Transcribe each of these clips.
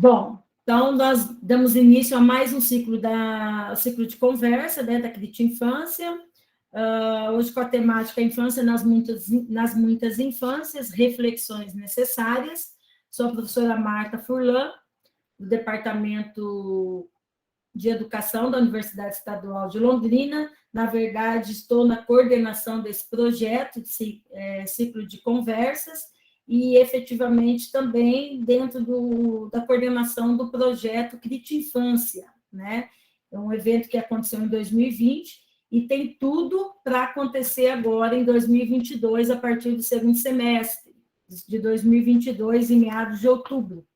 Bom, então nós damos início a mais um ciclo de conversa, né, da Crit Infância, hoje com a temática Infância nas muitas infâncias, reflexões necessárias. Sou a professora Marta Furlan, do Departamento de Educação da Universidade Estadual de Londrina. Na verdade, estou na coordenação desse projeto de ciclo de conversas e, efetivamente, também dentro da coordenação do projeto Crit Infância, né? É um evento que aconteceu em 2020 e tem tudo para acontecer agora em 2022, a partir do segundo semestre de 2022, em meados de outubro.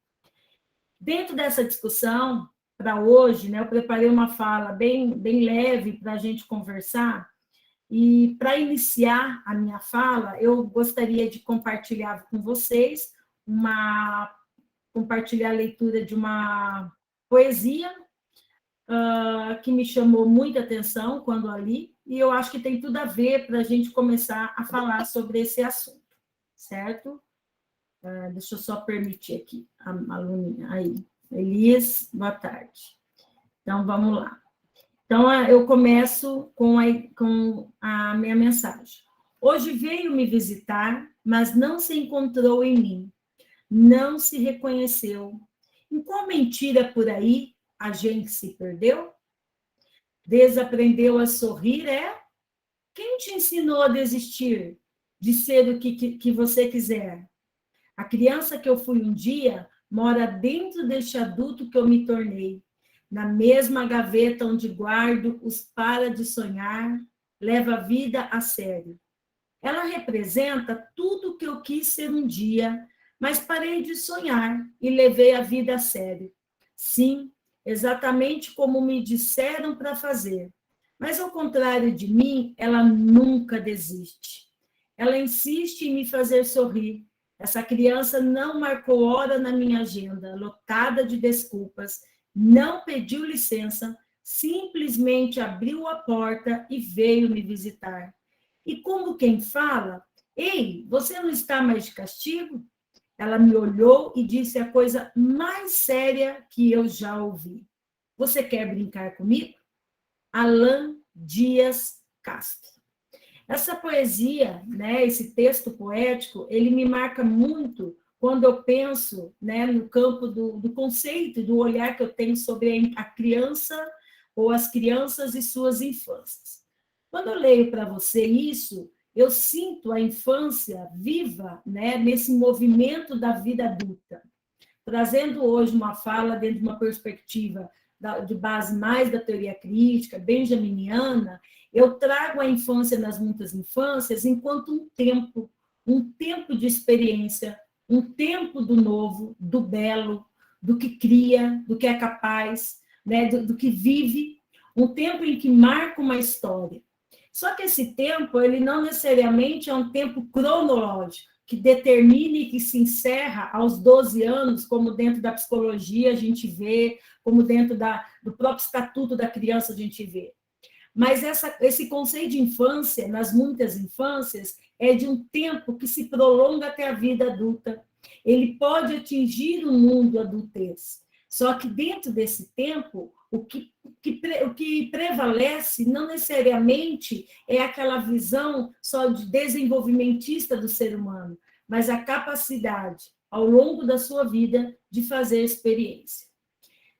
Dentro dessa discussão, para hoje, né, eu preparei uma fala bem leve para a gente conversar, e para iniciar a minha fala, eu gostaria de compartilhar com vocês, compartilhar a leitura de uma poesia que me chamou muita atenção quando a li, e eu acho que tem tudo a ver para a gente começar a falar sobre esse assunto, certo? Deixa eu só permitir aqui a aluninha aí. Elias, boa tarde. Então, vamos lá. Então, eu começo com a minha mensagem. Hoje veio me visitar, mas não se encontrou em mim, não se reconheceu. Em qual mentira por aí a gente se perdeu? Desaprendeu a sorrir, é? Quem te ensinou a desistir de ser o que você quiser? A criança que eu fui um dia mora dentro deste adulto que eu me tornei. Na mesma gaveta onde guardo os para de sonhar, leva a vida a sério. Ela representa tudo que eu quis ser um dia, mas parei de sonhar e levei a vida a sério. Sim, exatamente como me disseram para fazer. Mas, ao contrário de mim, ela nunca desiste. Ela insiste em me fazer sorrir. Essa criança não marcou hora na minha agenda, lotada de desculpas, não pediu licença, simplesmente abriu a porta e veio me visitar. E como quem fala, ei, você não está mais de castigo? Ela me olhou e disse a coisa mais séria que eu já ouvi. Você quer brincar comigo? Alan Dias Castro. Essa poesia, né, esse texto poético, ele me marca muito quando eu penso, né, no campo do conceito, do olhar que eu tenho sobre a criança ou as crianças e suas infâncias. Quando eu leio para você isso, eu sinto a infância viva, né, nesse movimento da vida adulta, trazendo hoje uma fala dentro de uma perspectiva de base mais da teoria crítica, benjaminiana. Eu trago a infância nas muitas infâncias enquanto um tempo de experiência, um tempo do novo, do belo, do que cria, do que é capaz, né, do que vive, um tempo em que marca uma história. Só que esse tempo, ele não necessariamente é um tempo cronológico, que determine que se encerra aos 12 anos, como dentro da psicologia a gente vê, como dentro do próprio estatuto da criança a gente vê. Mas esse conceito de infância, nas muitas infâncias, é de um tempo que se prolonga até a vida adulta. Ele pode atingir o mundo adultez. Só que dentro desse tempo, o que prevalece não necessariamente é aquela visão só de desenvolvimentista do ser humano, mas a capacidade, ao longo da sua vida, de fazer experiência.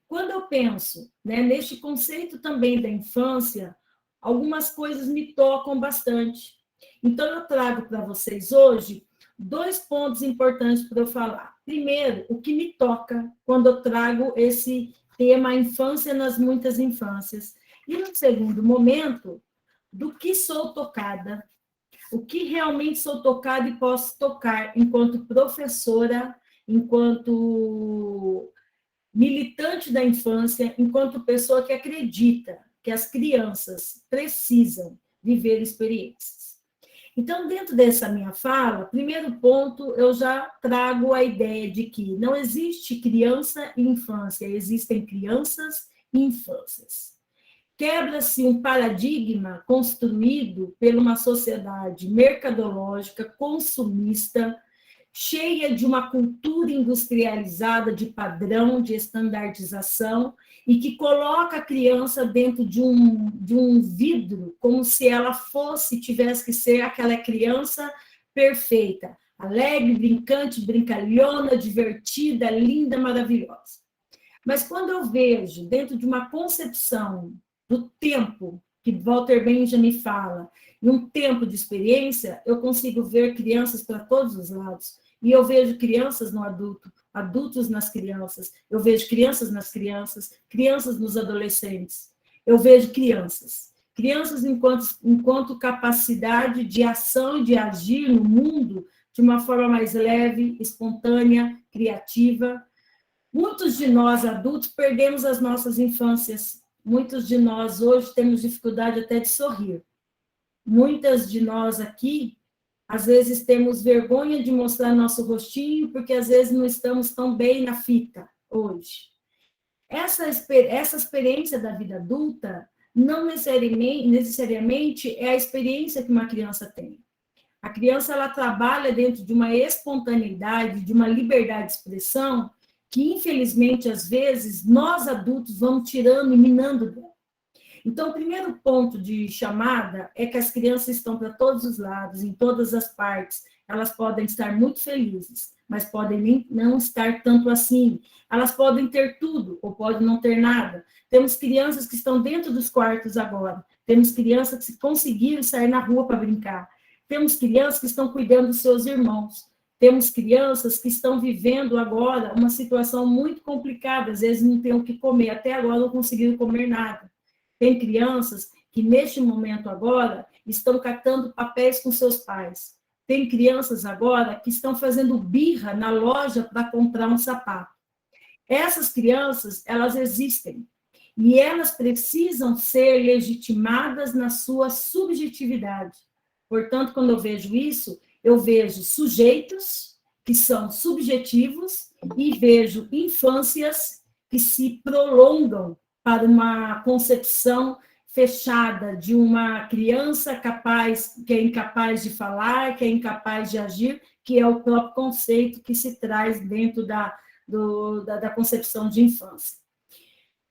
Quando eu penso, né, neste conceito também da infância, algumas coisas me tocam bastante. Então, eu trago para vocês hoje 2 pontos importantes para eu falar. Primeiro, o que me toca quando eu trago esse tema, a infância nas muitas infâncias. E, no segundo momento, do que sou tocada, o que realmente sou tocada e posso tocar enquanto professora, enquanto militante da infância, enquanto pessoa que acredita que as crianças precisam viver experiências. Então, dentro dessa minha fala, primeiro ponto, eu já trago a ideia de que não existe criança e infância, existem crianças e infâncias. Quebra-se um paradigma construído por uma sociedade mercadológica, consumista, cheia de uma cultura industrializada de padrão, de estandardização, e que coloca a criança dentro de um vidro, como se ela tivesse que ser aquela criança perfeita, alegre, brincante, brincalhona, divertida, linda, maravilhosa. Mas quando eu vejo, dentro de uma concepção do tempo, que Walter Benjamin fala, em um tempo de experiência, eu consigo ver crianças para todos os lados. E eu vejo crianças no adulto, adultos nas crianças, eu vejo crianças nas crianças, crianças nos adolescentes. Eu vejo crianças enquanto capacidade de ação e de agir no mundo de uma forma mais leve, espontânea, criativa. Muitos de nós, adultos, perdemos as nossas infâncias. Muitos de nós, hoje, temos dificuldade até de sorrir. Muitas de nós aqui, às vezes, temos vergonha de mostrar nosso rostinho, porque, às vezes, não estamos tão bem na fita, hoje. Essa experiência da vida adulta não necessariamente é a experiência que uma criança tem. A criança, ela trabalha dentro de uma espontaneidade, de uma liberdade de expressão, que, infelizmente, às vezes, nós adultos vamos tirando e minando dela. Então, o primeiro ponto de chamada é que as crianças estão para todos os lados, em todas as partes. Elas podem estar muito felizes, mas podem não estar tanto assim. Elas podem ter tudo, ou podem não ter nada. Temos crianças que estão dentro dos quartos agora. Temos crianças que conseguiram sair na rua para brincar. Temos crianças que estão cuidando dos seus irmãos. Temos crianças que estão vivendo agora uma situação muito complicada, às vezes não têm o que comer, até agora não conseguiram comer nada. Tem crianças que, neste momento agora, estão catando papéis com seus pais. Tem crianças agora que estão fazendo birra na loja para comprar um sapato. Essas crianças, elas existem. E elas precisam ser legitimadas na sua subjetividade. Portanto, quando eu vejo isso, eu vejo sujeitos que são subjetivos e vejo infâncias que se prolongam para uma concepção fechada de uma criança que é incapaz de falar, que é incapaz de agir, que é o próprio conceito que se traz dentro da concepção de infância.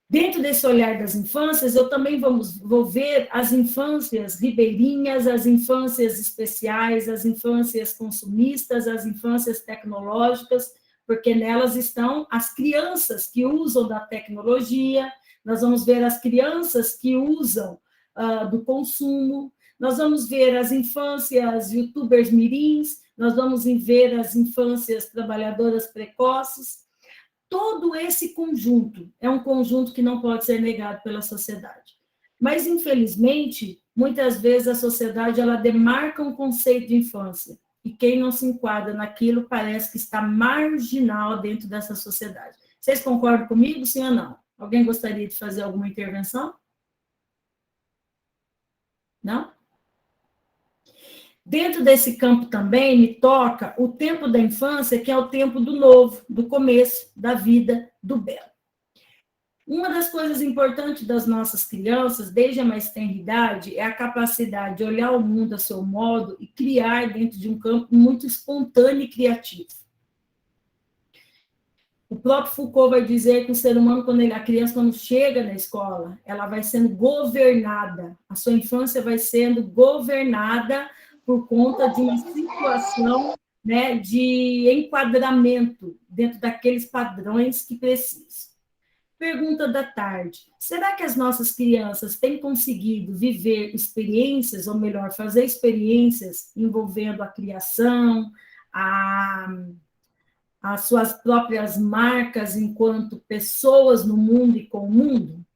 Dentro desse olhar das infâncias, eu também vou ver as infâncias ribeirinhas, as infâncias especiais, as infâncias consumistas, as infâncias tecnológicas, porque nelas estão as crianças que usam da tecnologia, nós vamos ver as crianças que usam do consumo, nós vamos ver as infâncias youtubers mirins, nós vamos ver as infâncias trabalhadoras precoces. Todo esse conjunto é um conjunto que não pode ser negado pela sociedade. Mas, infelizmente, muitas vezes a sociedade ela demarca um conceito de infância, e quem não se enquadra naquilo parece que está marginal dentro dessa sociedade. Vocês concordam comigo, sim ou não? Alguém gostaria de fazer alguma intervenção? Não? Dentro desse campo também me toca o tempo da infância, que é o tempo do novo, do começo, da vida, do belo. Uma das coisas importantes das nossas crianças, desde a mais tenra idade, é a capacidade de olhar o mundo a seu modo e criar dentro de um campo muito espontâneo e criativo. O próprio Foucault vai dizer que o ser humano, a criança, quando chega na escola, ela vai sendo governada, a sua infância vai sendo governada por conta de uma situação, né, de enquadramento dentro daqueles padrões que precisa. Pergunta da tarde: será que as nossas crianças têm conseguido viver experiências, ou melhor, fazer experiências envolvendo a criação, as suas próprias marcas enquanto pessoas no mundo e com o mundo?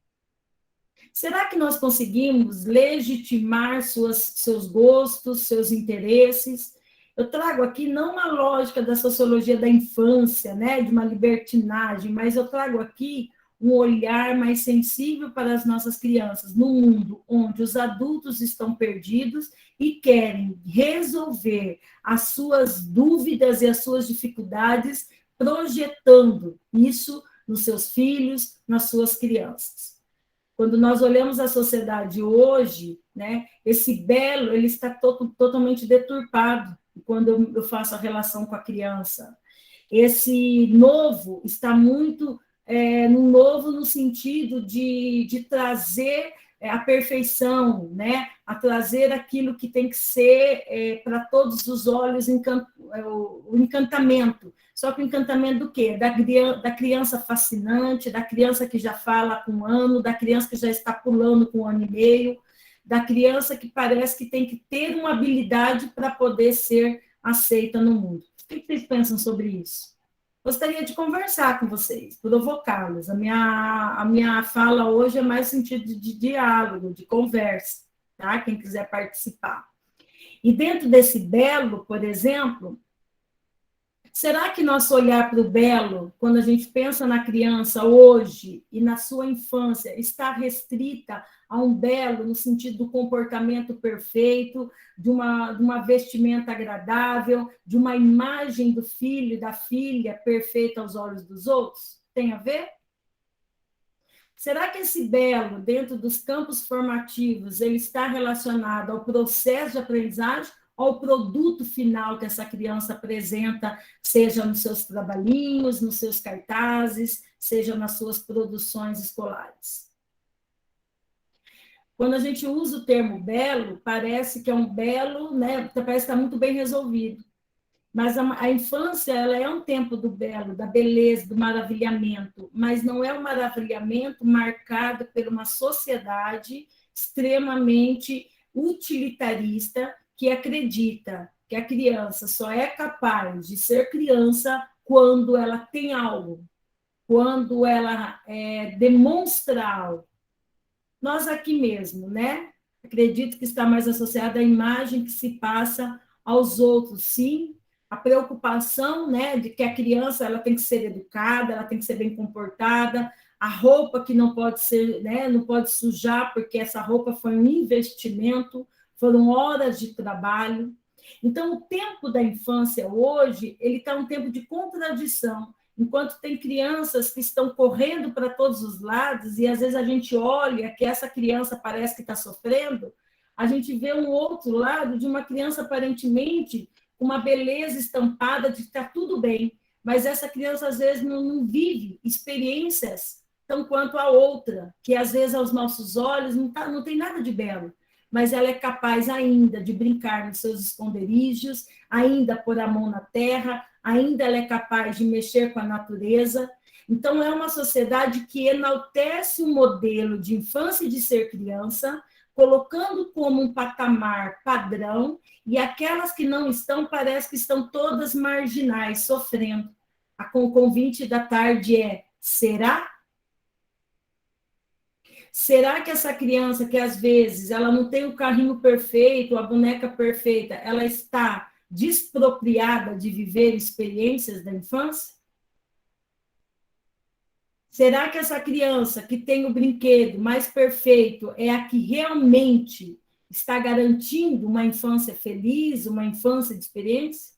Será que nós conseguimos legitimar seus gostos, seus interesses? Eu trago aqui não uma lógica da sociologia da infância, né, de uma libertinagem, mas eu trago aqui um olhar mais sensível para as nossas crianças, num mundo onde os adultos estão perdidos e querem resolver as suas dúvidas e as suas dificuldades, projetando isso nos seus filhos, nas suas crianças. Quando nós olhamos a sociedade hoje, né, esse belo ele está totalmente deturpado. quando eu faço a relação com a criança. Esse novo está muito no novo no sentido de trazer a perfeição, né? A trazer aquilo que tem que ser para todos os olhos, o encantamento. Só que o encantamento do quê? Da criança fascinante, da criança que já fala com 1 ano, da criança que já está pulando com 1 ano e meio, da criança que parece que tem que ter uma habilidade para poder ser aceita no mundo. O que vocês pensam sobre isso? Gostaria de conversar com vocês, provocá-los. A minha fala hoje é mais sentido de diálogo, de conversa, tá? Quem quiser participar. E dentro desse belo, por exemplo, será que nosso olhar para o belo, quando a gente pensa na criança hoje e na sua infância, está restrita a um belo no sentido do comportamento perfeito, de uma vestimenta agradável, de uma imagem do filho e da filha perfeita aos olhos dos outros? Tem a ver? Será que esse belo, dentro dos campos formativos, ele está relacionado ao processo de aprendizagem ou ao produto final que essa criança apresenta, seja nos seus trabalhinhos, nos seus cartazes, seja nas suas produções escolares? Quando a gente usa o termo belo, parece que é um belo, né? Parece que está muito bem resolvido. Mas a infância, ela é um tempo do belo, da beleza, do maravilhamento, mas não é um maravilhamento marcado por uma sociedade extremamente utilitarista que acredita que a criança só é capaz de ser criança quando ela tem algo, quando ela demonstra algo. Nós aqui mesmo, né? Acredito que está mais associada à imagem que se passa aos outros, sim, a preocupação, né, de que a criança ela tem que ser educada, ela tem que ser bem comportada, a roupa que não pode ser, né, não pode sujar, porque essa roupa foi um investimento, foram horas de trabalho. Então, o tempo da infância hoje, ele está um tempo de contradição. Enquanto tem crianças que estão correndo para todos os lados, e às vezes a gente olha que essa criança parece que está sofrendo, a gente vê um outro lado de uma criança aparentemente com uma beleza estampada de que está tudo bem, mas essa criança às vezes não vive experiências tão quanto a outra, que às vezes aos nossos olhos não tem nada de belo, mas ela é capaz ainda de brincar nos seus esconderijos, ainda pôr a mão na terra, ainda ela é capaz de mexer com a natureza. Então, é uma sociedade que enaltece o modelo de infância e de ser criança, colocando como um patamar padrão, e aquelas que não estão, parece que estão todas marginais, sofrendo. O convite da tarde é: será? Será que essa criança que às vezes ela não tem o carrinho perfeito, a boneca perfeita, ela está despropriada de viver experiências da infância? Será que essa criança que tem o brinquedo mais perfeito é a que realmente está garantindo uma infância feliz, uma infância de experiência?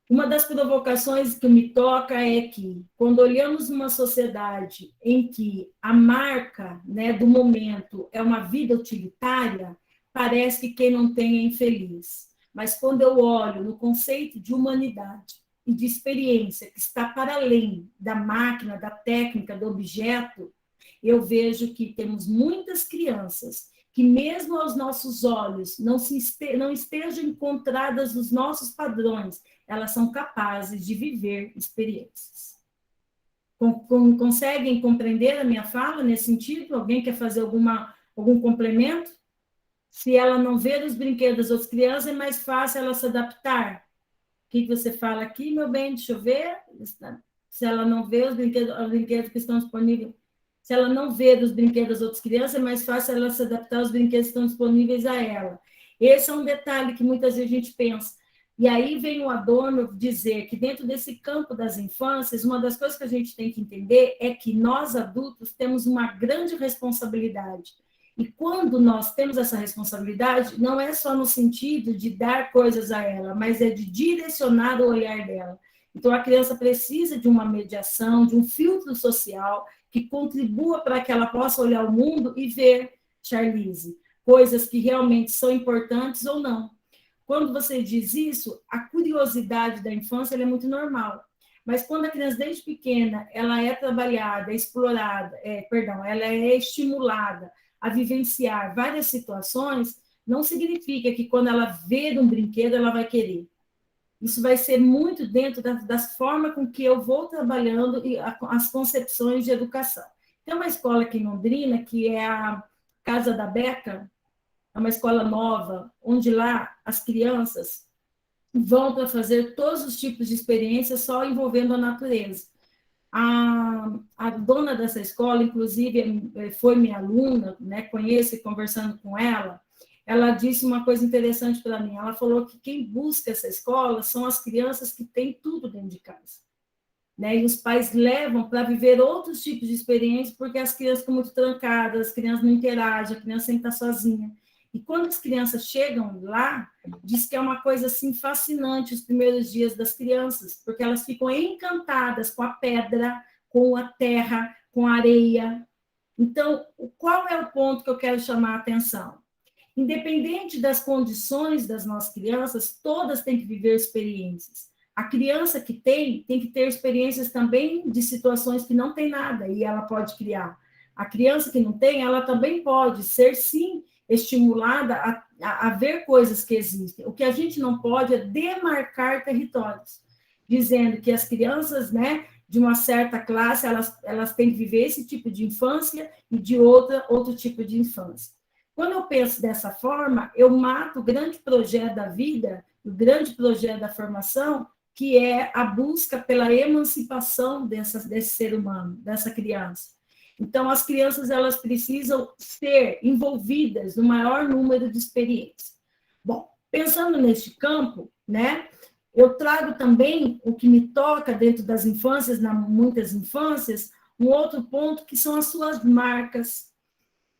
Uma das provocações que me toca é que, quando olhamos uma sociedade em que a marca, né, do momento é uma vida utilitária, parece que quem não tem é infeliz. Mas quando eu olho no conceito de humanidade e de experiência que está para além da máquina, da técnica, do objeto, eu vejo que temos muitas crianças que, mesmo aos nossos olhos, não estejam encontradas nos nossos padrões, elas são capazes de viver experiências. Conseguem compreender a minha fala nesse sentido? Alguém quer fazer algum complemento? Se ela não vê os brinquedos das outras crianças, é mais fácil ela se adaptar. O que você fala aqui, meu bem? Deixa eu ver. Se ela não vê os brinquedos que estão disponíveis, se ela não vê dos brinquedos das outras crianças, é mais fácil ela se adaptar aos brinquedos que estão disponíveis a ela. Esse é um detalhe que muitas vezes a gente pensa. E aí vem o Adorno dizer que dentro desse campo das infâncias, uma das coisas que a gente tem que entender é que nós, adultos, temos uma grande responsabilidade. E quando nós temos essa responsabilidade, não é só no sentido de dar coisas a ela, mas é de direcionar o olhar dela. Então, a criança precisa de uma mediação, de um filtro social que contribua para que ela possa olhar o mundo e ver, Charlize, coisas que realmente são importantes ou não. quando você diz isso, a curiosidade da infância ela é muito normal. Mas quando a criança, desde pequena, ela é trabalhada, explorada, ela é estimulada a vivenciar várias situações, não significa que quando ela vê um brinquedo, ela vai querer. Isso vai ser muito dentro das formas com que eu vou trabalhando e as concepções de educação. Tem uma escola aqui em Londrina, que é a Casa da Beca, é uma escola nova, onde lá as crianças vão para fazer todos os tipos de experiências só envolvendo a natureza. A dona dessa escola, inclusive, foi minha aluna, né, conheço e conversando com ela disse uma coisa interessante para mim. Ela falou que quem busca essa escola são as crianças que têm tudo dentro de casa. Né? E os pais levam para viver outros tipos de experiências, porque as crianças ficam muito trancadas, as crianças não interagem, a criança sempre está sozinha. E quando as crianças chegam lá, diz que é uma coisa assim fascinante os primeiros dias das crianças, porque elas ficam encantadas com a pedra, com a terra, com a areia. Então, qual é o ponto que eu quero chamar a atenção? Independente das condições das nossas crianças, todas têm que viver experiências. A criança que tem que ter experiências também de situações que não tem nada e ela pode criar. A criança que não tem, ela também pode ser, sim, estimulada a ver coisas que existem. O que a gente não pode é demarcar territórios, dizendo que as crianças, né, de uma certa classe, elas têm que viver esse tipo de infância e de outro tipo de infância. Quando eu penso dessa forma, eu mato o grande projeto da vida, o grande projeto da formação, que é a busca pela emancipação desse ser humano, dessa criança. Então, as crianças elas precisam ser envolvidas no maior número de experiências. Bom, pensando neste campo, né, eu trago também o que me toca dentro das infâncias, muitas infâncias, um outro ponto que são as suas marcas.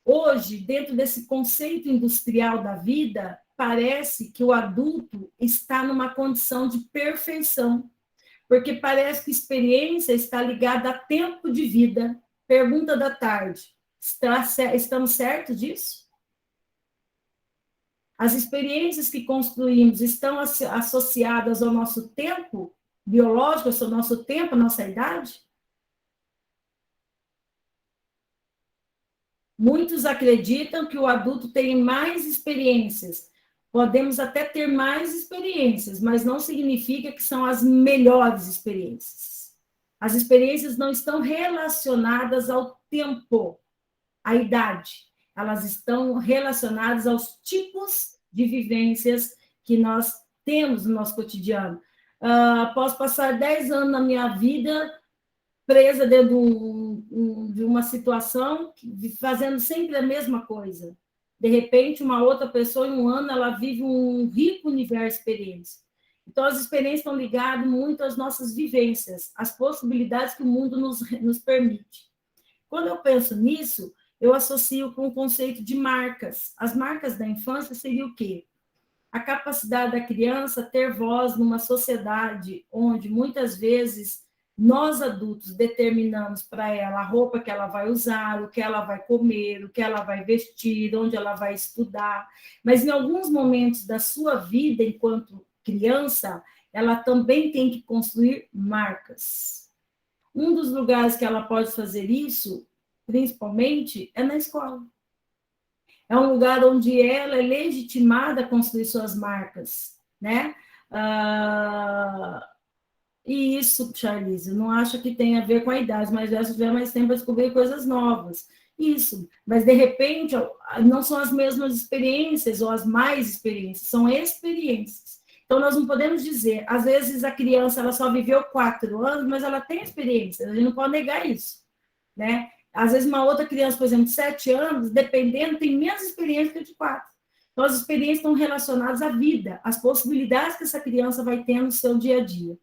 Hoje, dentro desse conceito industrial da vida, parece que o adulto está numa condição de perfeição, porque parece que experiência está ligada a tempo de vida. Pergunta da tarde, estamos certos disso? As experiências que construímos estão associadas ao nosso tempo biológico, ao nosso tempo, à nossa idade? Muitos acreditam que o adulto tem mais experiências. Podemos até ter mais experiências, mas não significa que são as melhores experiências. As experiências não estão relacionadas ao tempo, à idade. Elas estão relacionadas aos tipos de vivências que nós temos no nosso cotidiano. Posso passar 10 anos na minha vida presa dentro de uma situação, fazendo sempre a mesma coisa. De repente, uma outra pessoa, em um ano, ela vive um rico universo de experiências. Então, as experiências estão ligadas muito às nossas vivências, às possibilidades que o mundo nos permite. Quando eu penso nisso, eu associo com o conceito de marcas. As marcas da infância seria o quê? A capacidade da criança ter voz numa sociedade onde, muitas vezes, nós adultos determinamos para ela a roupa que ela vai usar, o que ela vai comer, o que ela vai vestir, onde ela vai estudar. Mas em alguns momentos da sua vida, enquanto criança, ela também tem que construir marcas. Um dos lugares que ela pode fazer isso, principalmente, é na escola. É um lugar onde ela é legitimada a construir suas marcas, né? E isso, Charlize, não acho que tem a ver com a idade, mas já tiver mais tempo para descobrir coisas novas. Isso, mas de repente não são as mesmas experiências ou as mais experiências, são experiências. Então nós não podemos dizer, às vezes a criança ela só viveu 4 anos, mas ela tem experiência, a gente não pode negar isso, né? Às vezes uma outra criança, por exemplo, de 7 anos, dependendo, tem menos experiência que a de 4. Então as experiências estão relacionadas à vida, às possibilidades que essa criança vai ter no seu dia a dia.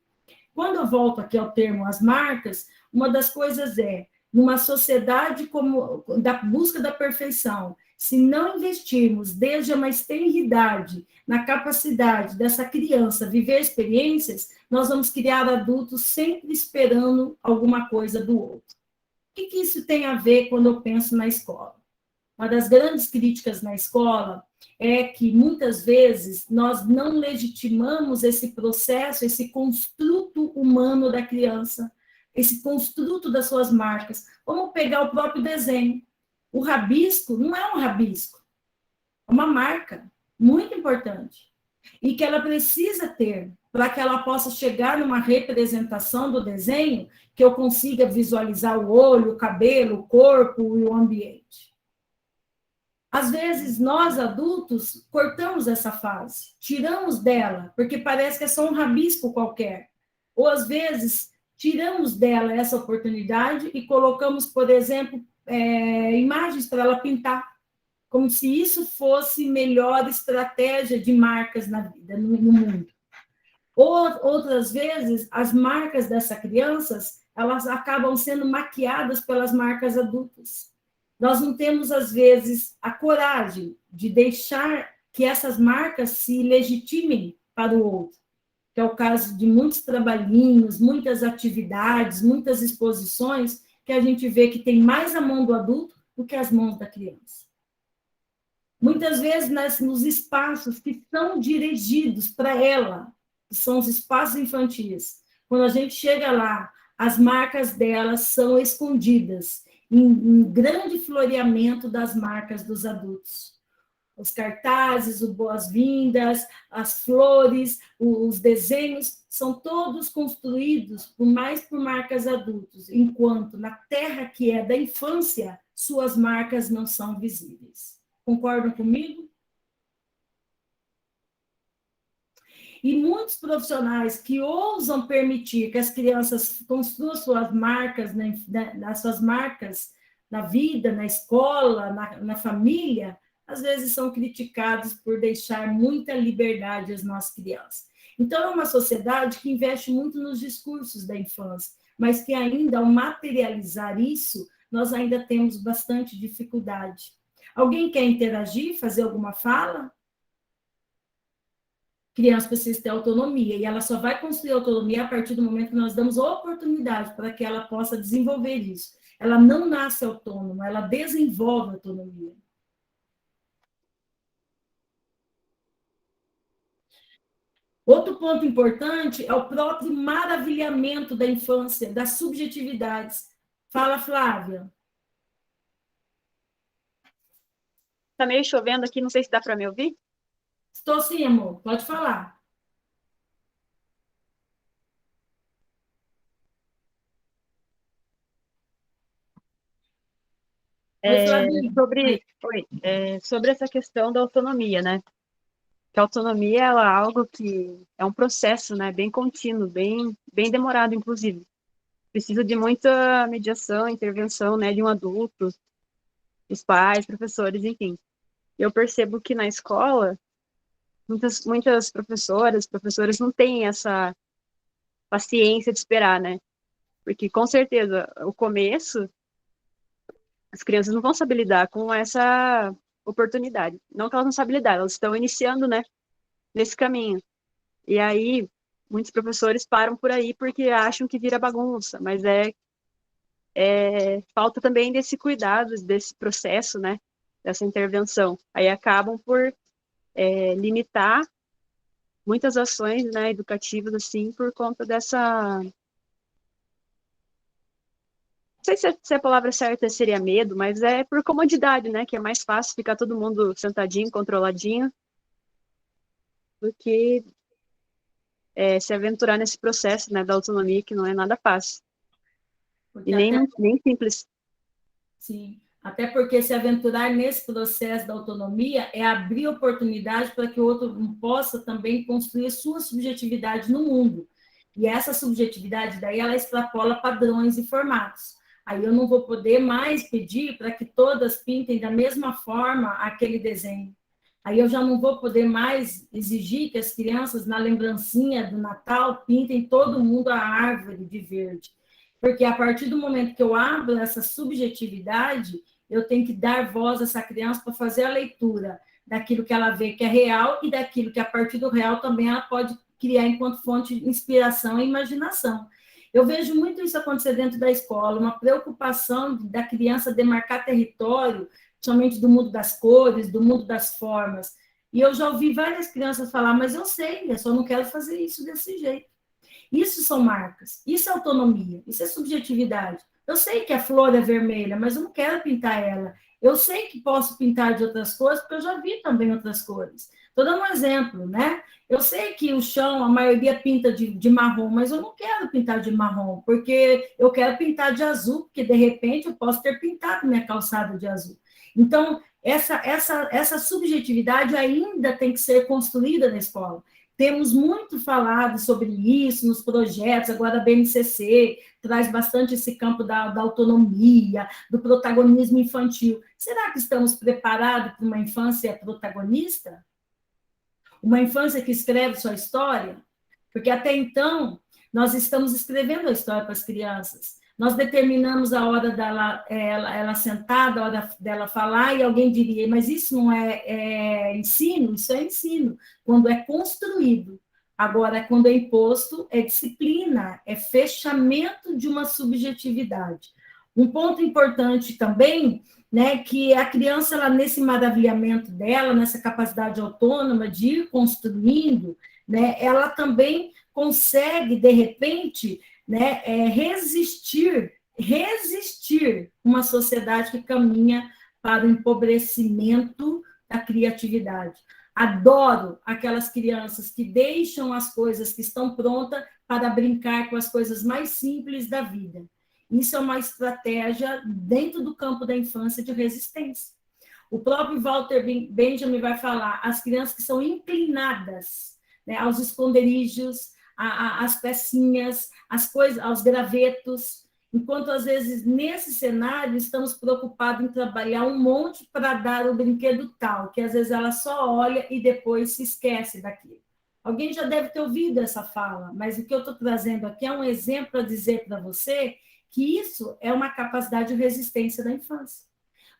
Quando eu volto aqui ao termo as marcas, uma das coisas é, numa sociedade como da busca da perfeição, se não investirmos desde a mais tenra idade na capacidade dessa criança viver experiências, nós vamos criar adultos sempre esperando alguma coisa do outro. O que isso tem a ver quando eu penso na escola? uma das grandes críticas na escola é que, muitas vezes, nós não legitimamos esse processo, esse construto humano da criança, esse construto das suas marcas. Vamos pegar o próprio desenho. O rabisco não é um rabisco, é uma marca muito importante e que ela precisa ter para que ela possa chegar numa representação do desenho que eu consiga visualizar o olho, o cabelo, o corpo e o ambiente. Às vezes, nós, adultos, cortamos essa fase, tiramos dela, porque parece que é só um rabisco qualquer. Ou, às vezes, tiramos dela essa oportunidade e colocamos, por exemplo, imagens para ela pintar, como se isso fosse melhor estratégia de marcas na vida, no mundo. Ou, outras vezes, as marcas dessas crianças, elas acabam sendo maquiadas pelas marcas adultas. Nós não temos, às vezes, a coragem de deixar que essas marcas se legitimem para o outro, que é o caso de muitos trabalhinhos, muitas atividades, muitas exposições, que a gente vê que tem mais a mão do adulto do que as mãos da criança. Muitas vezes, nos espaços que são dirigidos para ela, que são os espaços infantis, quando a gente chega lá, as marcas delas são escondidas em grande floreamento das marcas dos adultos. Os cartazes, o boas-vindas, as flores, os desenhos, são todos construídos por marcas adultos, enquanto na terra que é da infância, suas marcas não são visíveis. Concordam comigo? E muitos profissionais que ousam permitir que as crianças construam suas marcas, as suas marcas na vida, na escola, na família, às vezes são criticados por deixar muita liberdade às nossas crianças. Então, é uma sociedade que investe muito nos discursos da infância, mas que ainda, ao materializar isso, nós ainda temos bastante dificuldade. Alguém quer interagir, fazer alguma fala? Criança precisa ter autonomia, e ela só vai construir autonomia a partir do momento que nós damos oportunidade para que ela possa desenvolver isso. Ela não nasce autônoma, ela desenvolve autonomia. Outro ponto importante é o próprio maravilhamento da infância, das subjetividades. Fala, Flávia. Tá meio chovendo aqui, não sei se dá para me ouvir. Estou sim, amor, pode falar. Sobre essa questão da autonomia, né? Que a autonomia ela é algo que é um processo, né? Bem contínuo, bem demorado, inclusive. Precisa de muita mediação, intervenção, né? De um adulto, dos pais, professores, enfim. Eu percebo que na escola muitas professoras não têm essa paciência de esperar, né? Porque com certeza o começo as crianças não vão saber lidar com essa oportunidade. Não que elas não sabem lidar, elas estão iniciando, né, nesse caminho. E aí, muitos professores param por aí porque acham que vira bagunça, mas falta também desse cuidado, desse processo, né, dessa intervenção. Aí acabam por limitar muitas ações, né, educativas, assim, por conta dessa... Não sei se a palavra certa seria medo, mas é por comodidade, né? Que é mais fácil ficar todo mundo sentadinho, controladinho, do que se aventurar nesse processo, né, da autonomia, que não é nada fácil. Porque E nem simples. Sim, até porque se aventurar nesse processo da autonomia é abrir oportunidade para que o outro possa também construir sua subjetividade no mundo. E essa subjetividade daí, ela extrapola padrões e formatos. Aí eu não vou poder mais pedir para que todas pintem da mesma forma aquele desenho. Aí eu já não vou poder mais exigir que as crianças, na lembrancinha do Natal, pintem todo mundo a árvore de verde. Porque a partir do momento que eu abro essa subjetividade, eu tenho que dar voz a essa criança para fazer a leitura daquilo que ela vê que é real e daquilo que, a partir do real, também ela pode criar enquanto fonte de inspiração e imaginação. Eu vejo muito isso acontecer dentro da escola, uma preocupação da criança demarcar território somente do mundo das cores, do mundo das formas. E eu já ouvi várias crianças falar, mas eu sei, eu só não quero fazer isso desse jeito. Isso são marcas, isso é autonomia, isso é subjetividade. Eu sei que a flor é vermelha, mas eu não quero pintar ela. Eu sei que posso pintar de outras cores, porque eu já vi também outras cores. Estou dando um exemplo, né? Eu sei que o chão, a maioria pinta de marrom, mas eu não quero pintar de marrom, porque eu quero pintar de azul, porque de repente eu posso ter pintado minha calçada de azul. Então, essa subjetividade ainda tem que ser construída na escola. Temos muito falado sobre isso nos projetos, agora a BNCC traz bastante esse campo da autonomia, do protagonismo infantil. Será que estamos preparados para uma infância protagonista? Uma infância que escreve sua história? Porque até então, nós estamos escrevendo a história para as crianças. Nós determinamos a hora dela, ela sentada, a hora dela falar, e alguém diria, mas isso não é ensino? Isso é ensino, quando é construído. Agora, quando é imposto, é disciplina, é fechamento de uma subjetividade. Um ponto importante também, né, que a criança, ela, nesse maravilhamento dela, nessa capacidade autônoma de ir construindo, né, ela também consegue, de repente, né, resistir uma sociedade que caminha para o empobrecimento da criatividade. Adoro aquelas crianças que deixam as coisas que estão prontas para brincar com as coisas mais simples da vida. Isso é uma estratégia dentro do campo da infância de resistência. O próprio Walter Benjamin vai falar, as crianças que são inclinadas, né, aos esconderijos, às pecinhas, às coisas, aos gravetos, enquanto às vezes nesse cenário estamos preocupados em trabalhar um monte para dar o brinquedo tal, que às vezes ela só olha e depois se esquece daquilo. Alguém já deve ter ouvido essa fala, mas o que eu estou trazendo aqui é um exemplo para dizer para você que isso é uma capacidade de resistência da infância.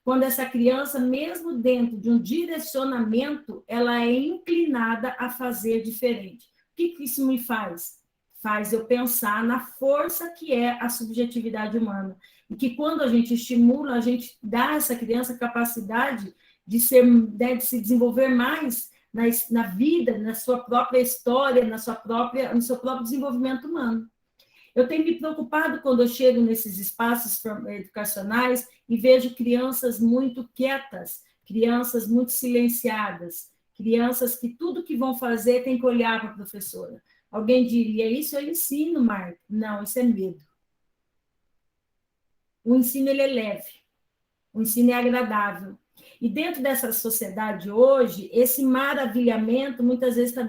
Quando essa criança, mesmo dentro de um direcionamento, ela é inclinada a fazer diferente. O que isso me faz? Faz eu pensar na força que é a subjetividade humana. E que quando a gente estimula, a gente dá a essa criança a capacidade de se desenvolver mais na vida, na sua própria história, no seu próprio desenvolvimento humano. Eu tenho me preocupado quando eu chego nesses espaços educacionais e vejo crianças muito quietas, crianças muito silenciadas, crianças que tudo que vão fazer tem que olhar para a professora. Alguém diria, isso é ensino, Marta. Não, isso é medo. O ensino, ele é leve. O ensino é agradável. E dentro dessa sociedade hoje, esse maravilhamento muitas vezes está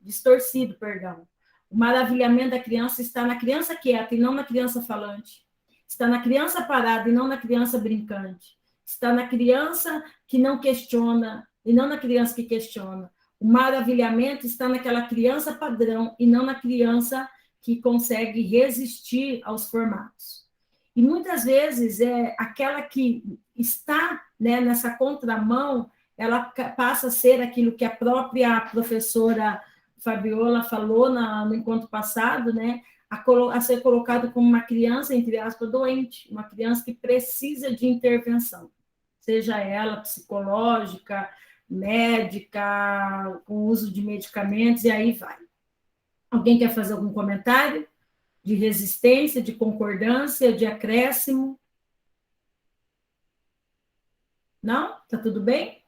distorcido, perdão. O maravilhamento da criança está na criança quieta e não na criança falante. Está na criança parada e não na criança brincante. Está na criança que não questiona e não na criança que questiona. O maravilhamento está naquela criança padrão e não na criança que consegue resistir aos formatos. E muitas vezes aquela que está, né, nessa contramão, ela passa a ser aquilo que a própria professora Fabiola falou no encontro passado, né, a ser colocado como uma criança, entre aspas, doente, uma criança que precisa de intervenção, seja ela psicológica, médica, com uso de medicamentos, e aí vai. Alguém quer fazer algum comentário? De resistência, de concordância, de acréscimo? Não? Tá tudo bem?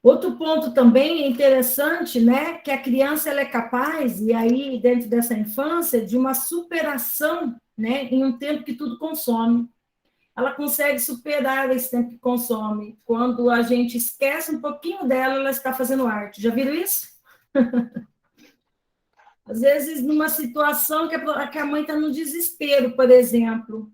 Outro ponto também interessante, né, que a criança ela é capaz, e aí dentro dessa infância, de uma superação, né, em um tempo que tudo consome. Ela consegue superar esse tempo que consome. Quando a gente esquece um pouquinho dela, ela está fazendo arte. Já viram isso? Às vezes, numa situação que a mãe está no desespero, por exemplo.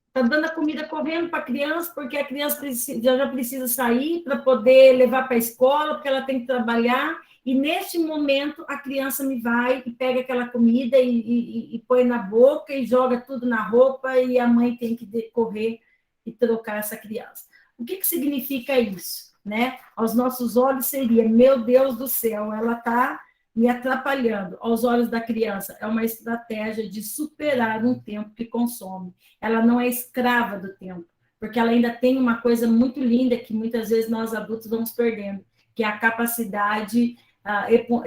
Está dando a comida correndo para a criança, porque a criança já precisa sair para poder levar para a escola, porque ela tem que trabalhar, e neste momento a criança me vai e pega aquela comida e põe na boca e joga tudo na roupa, e a mãe tem que correr e trocar essa criança. O que significa isso? Né? Aos nossos olhos seria, meu Deus do céu, ela está me atrapalhando aos olhos da criança, é uma estratégia de superar um tempo que consome. Ela não é escrava do tempo, porque ela ainda tem uma coisa muito linda que muitas vezes nós adultos vamos perdendo, que é a capacidade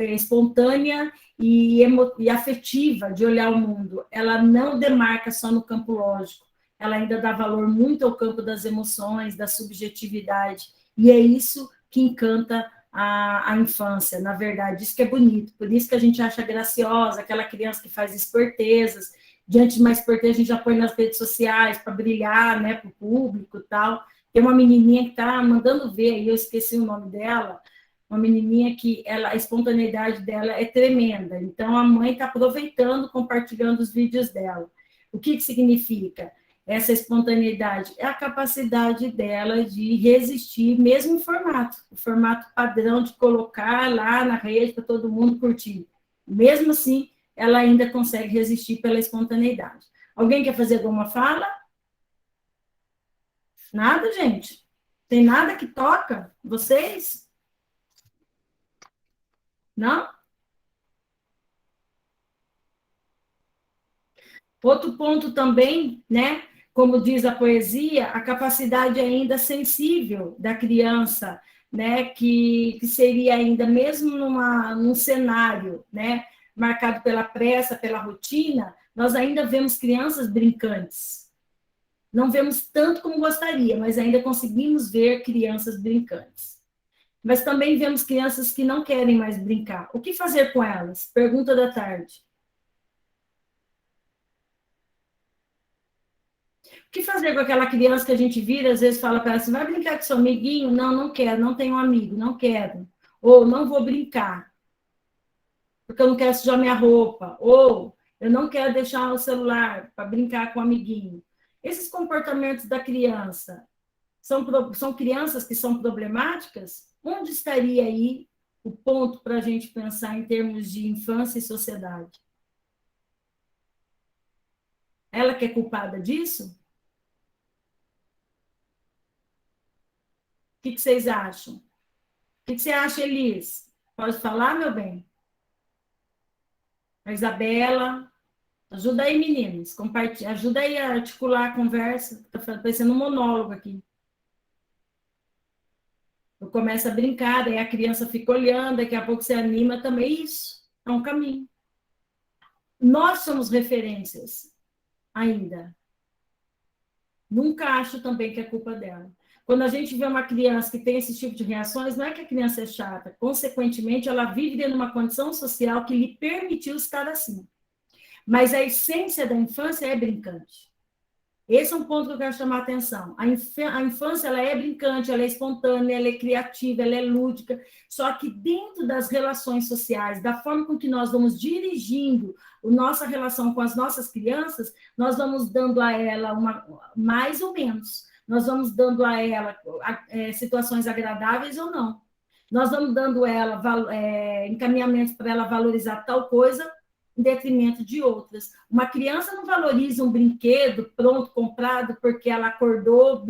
espontânea e afetiva de olhar o mundo. Ela não demarca só no campo lógico, ela ainda dá valor muito ao campo das emoções, da subjetividade, e é isso que encanta a infância, na verdade, isso que é bonito, por isso que a gente acha graciosa, aquela criança que faz espertezas, diante de uma esperteza a gente já põe nas redes sociais para brilhar, né, para o público e tal. Tem uma menininha que está mandando ver, aí eu esqueci o nome dela, uma menininha que a espontaneidade dela é tremenda, então a mãe está aproveitando, compartilhando os vídeos dela. O que significa? Essa espontaneidade é a capacidade dela de resistir, mesmo em formato, o formato padrão de colocar lá na rede para todo mundo curtir. Mesmo assim, ela ainda consegue resistir pela espontaneidade. Alguém quer fazer alguma fala? Nada, gente? Tem nada que toca? Vocês? Não? Outro ponto também, né? Como diz a poesia, a capacidade ainda sensível da criança, né? Que seria ainda, mesmo num cenário, né? Marcado pela pressa, pela rotina, nós ainda vemos crianças brincantes. Não vemos tanto como gostaria, mas ainda conseguimos ver crianças brincantes. Mas também vemos crianças que não querem mais brincar. O que fazer com elas? Pergunta da tarde. O que fazer com aquela criança que a gente vira, às vezes fala para ela assim, vai brincar com seu amiguinho? Não, não quero, não tenho um amigo, não quero. Ou não vou brincar, porque eu não quero sujar minha roupa. Ou eu não quero deixar o celular para brincar com o amiguinho. Esses comportamentos da criança são crianças que são problemáticas? Onde estaria aí o ponto para a gente pensar em termos de infância e sociedade? Ela que é culpada disso? O que vocês acham? O que você acha, Elis? Pode falar, meu bem? A Isabela, ajuda aí, meninos, compartilha, ajuda aí a articular a conversa, está parecendo um monólogo aqui. Eu começo a brincar, daí a criança fica olhando, daqui a pouco você anima também, isso é um caminho. Nós somos referências ainda. Nunca acho também que é culpa dela. Quando a gente vê uma criança que tem esse tipo de reações, não é que a criança é chata, consequentemente, ela vive dentro de uma condição social que lhe permitiu estar assim. Mas a essência da infância é brincante. Esse é um ponto que eu quero chamar a atenção. A infância, ela é brincante, ela é espontânea, ela é criativa, ela é lúdica, só que dentro das relações sociais, da forma com que nós vamos dirigindo a nossa relação com as nossas crianças, nós vamos dando a ela mais ou menos, nós vamos dando a ela situações agradáveis ou não. Nós vamos dando a ela encaminhamentos para ela valorizar tal coisa em detrimento de outras. Uma criança não valoriza um brinquedo pronto, comprado, porque ela acordou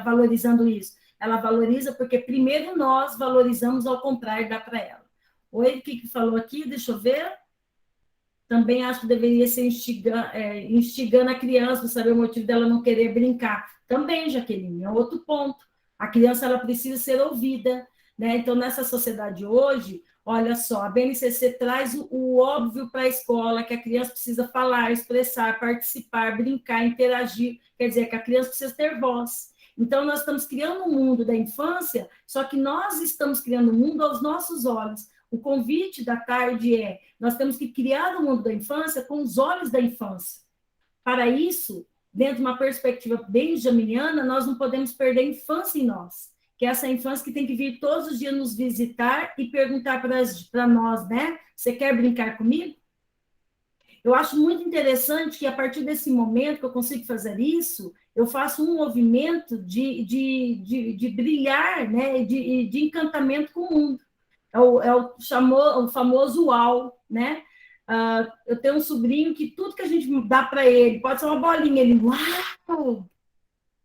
valorizando isso. Ela valoriza porque primeiro nós valorizamos ao comprar e dar para ela. Oi, o que falou aqui? Deixa eu ver. Também acho que deveria ser instigando a criança para saber o motivo dela não querer brincar. Também, Jaqueline, é outro ponto. A criança ela precisa ser ouvida, né? Então, nessa sociedade hoje, olha só, a BNCC traz o óbvio para a escola, que a criança precisa falar, expressar, participar, brincar, interagir, quer dizer, que a criança precisa ter voz. Então, nós estamos criando um mundo da infância, só que nós estamos criando um mundo aos nossos olhos. O convite da tarde nós temos que criar o mundo da infância com os olhos da infância. Para isso, dentro de uma perspectiva benjaminiana, nós não podemos perder a infância em nós, que é essa infância que tem que vir todos os dias nos visitar e perguntar para nós, né? Você quer brincar comigo? Eu acho muito interessante que, a partir desse momento que eu consigo fazer isso, eu faço um movimento de brilhar, né? de encantamento com o mundo. O famoso uau, né? Eu tenho um sobrinho que tudo que a gente dá para ele, pode ser uma bolinha, ele uau!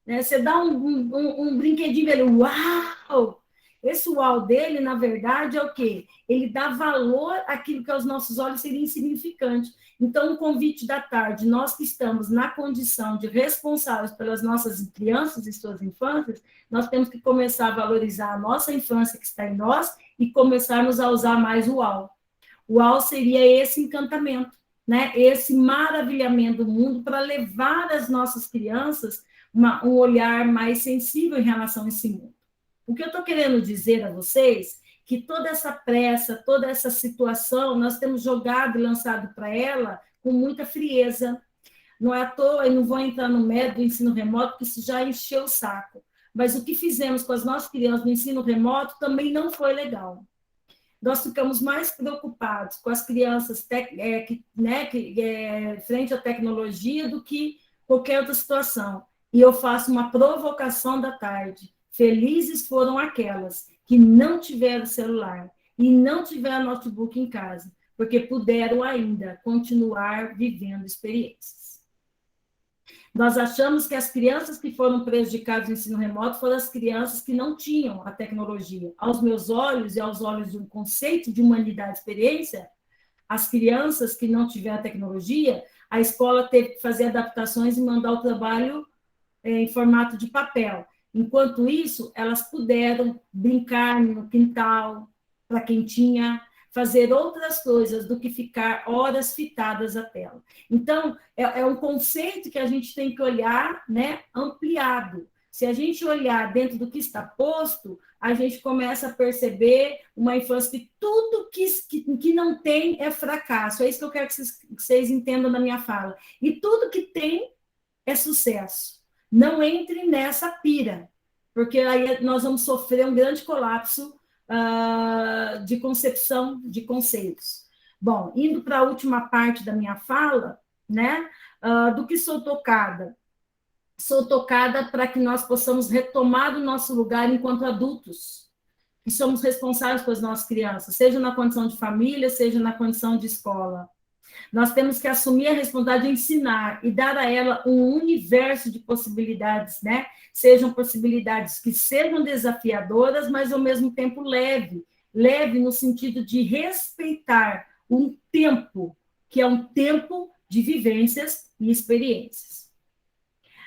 Né? Você dá um brinquedinho, ele uau! Esse uau dele, na verdade, é o quê? Ele dá valor àquilo que aos nossos olhos seria insignificante. Então, o convite da tarde, nós que estamos na condição de responsáveis pelas nossas crianças e suas infâncias, nós temos que começar a valorizar a nossa infância que está em nós e começarmos a usar mais o uau. O uau seria esse encantamento, né? Esse maravilhamento do mundo para levar as nossas crianças um olhar mais sensível em relação a esse mundo. O que eu estou querendo dizer a vocês que toda essa pressa, toda essa situação, nós temos jogado e lançado para ela com muita frieza. Não é à toa, e não vou entrar no mérito do ensino remoto, porque isso já encheu o saco. Mas o que fizemos com as nossas crianças no ensino remoto também não foi legal. Nós ficamos mais preocupados com as crianças frente à tecnologia do que qualquer outra situação. E eu faço uma provocação da tarde. Felizes foram aquelas que não tiveram celular e não tiveram notebook em casa, porque puderam ainda continuar vivendo experiências. Nós achamos que as crianças que foram prejudicadas no ensino remoto foram as crianças que não tinham a tecnologia. Aos meus olhos e aos olhos de um conceito de humanidade e experiência, as crianças que não tiveram a tecnologia, a escola teve que fazer adaptações e mandar o trabalho em formato de papel. Enquanto isso, elas puderam brincar no quintal, para quem tinha, fazer outras coisas do que ficar horas fitadas à tela. Então, é um conceito que a gente tem que olhar, né, ampliado. Se a gente olhar dentro do que está posto, a gente começa a perceber uma infância que tudo que não tem é fracasso. É isso que eu quero que vocês entendam na minha fala. E tudo que tem é sucesso. Não entre nessa pira, porque aí nós vamos sofrer um grande colapso de concepção de conceitos. Bom, indo para a última parte da minha fala, né, do que sou tocada. Sou tocada para que nós possamos retomar o nosso lugar enquanto adultos, que somos responsáveis pelas nossas crianças, seja na condição de família, seja na condição de escola. Nós temos que assumir a responsabilidade de ensinar e dar a ela um universo de possibilidades, né? Sejam possibilidades que sejam desafiadoras, mas ao mesmo tempo leve no sentido de respeitar um tempo, que é um tempo de vivências e experiências.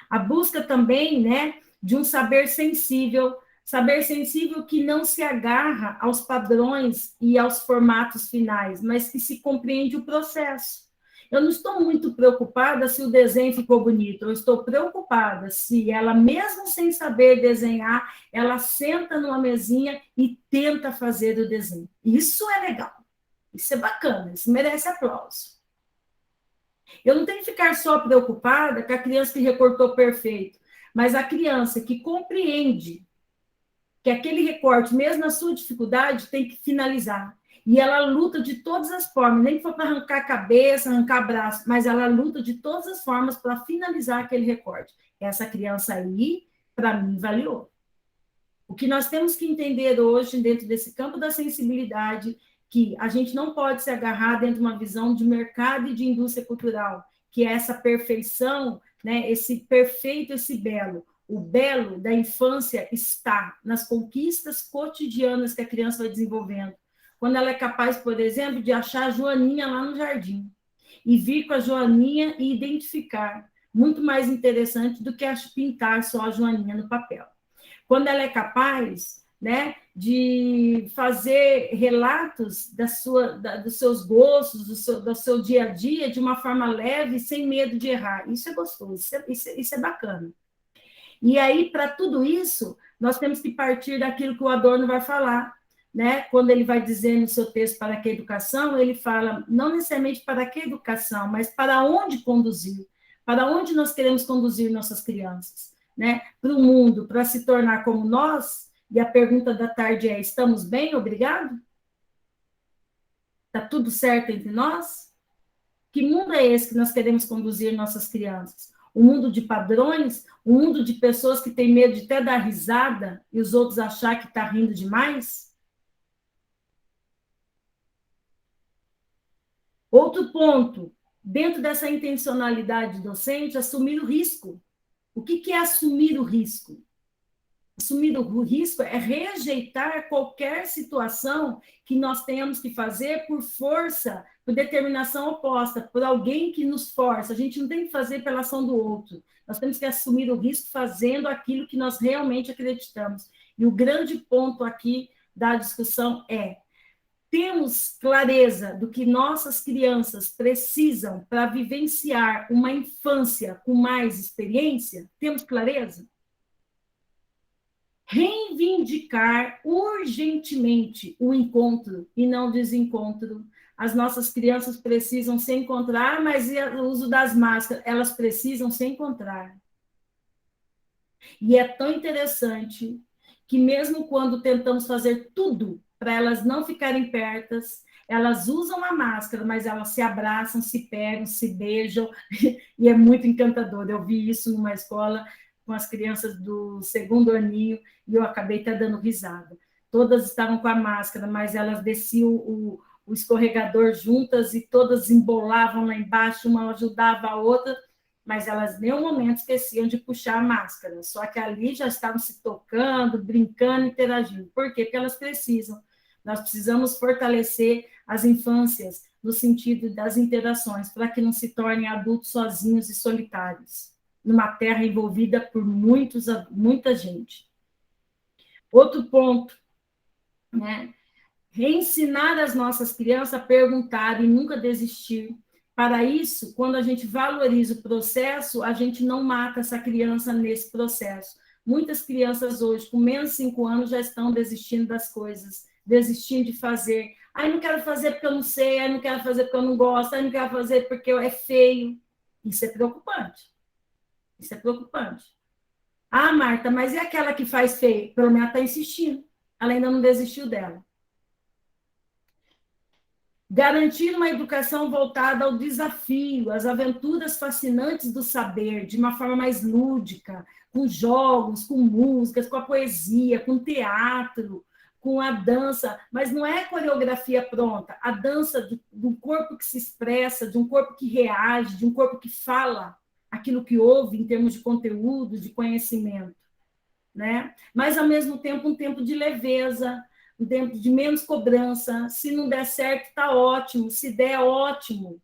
A busca também, né, de um saber sensível que não se agarra aos padrões e aos formatos finais, mas que se compreende o processo. Eu não estou muito preocupada se o desenho ficou bonito, eu estou preocupada se ela, mesmo sem saber desenhar, ela senta numa mesinha e tenta fazer o desenho. Isso é legal, isso é bacana, isso merece aplauso. Eu não tenho que ficar só preocupada com a criança que recortou perfeito, mas a criança que compreende que aquele recorte, mesmo na sua dificuldade, tem que finalizar. E ela luta de todas as formas, nem que for para arrancar a cabeça, arrancar braço, mas ela luta de todas as formas para finalizar aquele recorte. Essa criança aí, para mim, valeu. O que nós temos que entender hoje, dentro desse campo da sensibilidade, que a gente não pode se agarrar dentro de uma visão de mercado e de indústria cultural, que é essa perfeição, né, esse perfeito, esse belo. O belo da infância está nas conquistas cotidianas que a criança vai desenvolvendo. Quando ela é capaz, por exemplo, de achar a Joaninha lá no jardim e vir com a Joaninha e identificar. Muito mais interessante do que pintar só a Joaninha no papel. Quando ela é capaz, né, de fazer relatos dos seus gostos, do seu dia a dia, de uma forma leve, sem medo de errar. Isso é gostoso, isso é bacana. E aí, para tudo isso, nós temos que partir daquilo que o Adorno vai falar, né? Quando ele vai dizer no seu texto Para que Educação, ele fala não necessariamente para que educação, mas para onde conduzir, para onde nós queremos conduzir nossas crianças, né? Para o mundo, para se tornar como nós. E a pergunta da tarde é: estamos bem? Obrigado? Está tudo certo entre nós? Que mundo é esse que nós queremos conduzir nossas crianças? Um mundo de padrões? Um mundo de pessoas que têm medo de até dar risada e os outros achar que está rindo demais? Outro ponto, dentro dessa intencionalidade docente, assumir o risco. O que é assumir o risco? Assumir o risco é rejeitar qualquer situação que nós tenhamos que fazer por força, por determinação oposta, por alguém que nos força. A gente não tem que fazer pela ação do outro. Nós temos que assumir o risco fazendo aquilo que nós realmente acreditamos. E o grande ponto aqui da discussão é: temos clareza do que nossas crianças precisam para vivenciar uma infância com mais experiência? Temos clareza? Reivindicar urgentemente o encontro e não desencontro. As nossas crianças precisam se encontrar, mas o uso das máscaras, elas precisam se encontrar. E é tão interessante que mesmo quando tentamos fazer tudo para elas não ficarem pertas, elas usam a máscara, mas elas se abraçam, se pegam, se beijam, e é muito encantador. Eu vi isso numa escola com as crianças do segundo aninho, e eu acabei até dando risada. Todas estavam com a máscara, mas elas desciam o escorregador juntas e todas embolavam lá embaixo, uma ajudava a outra, mas elas em nenhum momento esqueciam de puxar a máscara, só que ali já estavam se tocando, brincando, interagindo. Por quê? Porque elas precisam. Nós precisamos fortalecer as infâncias no sentido das interações, para que não se tornem adultos sozinhos e solitários, numa terra envolvida por muita gente. Outro ponto, né? Reensinar as nossas crianças a perguntar e nunca desistir. Para isso, quando a gente valoriza o processo, a gente não mata essa criança nesse processo. Muitas crianças hoje, com menos de 5 anos, já estão desistindo das coisas, desistindo de fazer. Ai, não quero fazer porque eu não sei, ai, não quero fazer porque eu não gosto, ai, não quero fazer porque é feio. Isso é preocupante. Isso é preocupante. Ah, Marta, mas e aquela que faz feio? Pelo menos ela está insistindo. Ela ainda não desistiu dela. Garantir uma educação voltada ao desafio, às aventuras fascinantes do saber, de uma forma mais lúdica, com jogos, com músicas, com a poesia, com teatro, com a dança, mas não é coreografia pronta, a dança de um corpo que se expressa, de um corpo que reage, de um corpo que fala aquilo que ouve em termos de conteúdo, de conhecimento, né? Mas, ao mesmo tempo, um tempo de leveza, um tempo de menos cobrança. Se não der certo, está ótimo. Se der, ótimo.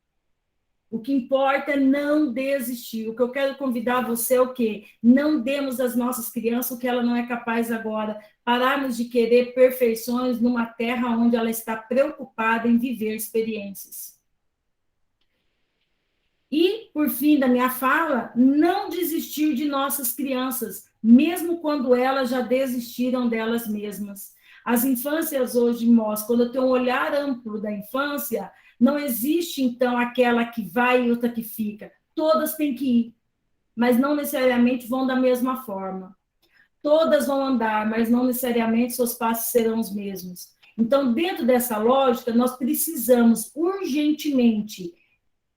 O que importa é não desistir. O que eu quero convidar você é o quê? Não demos às nossas crianças o que ela não é capaz agora. Pararmos de querer perfeições numa terra onde ela está preocupada em viver experiências. E, por fim da minha fala, não desistir de nossas crianças, mesmo quando elas já desistiram delas mesmas. As infâncias hoje mostram, quando eu tenho um olhar amplo da infância, não existe, então, aquela que vai e outra que fica. Todas têm que ir, mas não necessariamente vão da mesma forma. Todas vão andar, mas não necessariamente seus passos serão os mesmos. Então, dentro dessa lógica, nós precisamos urgentemente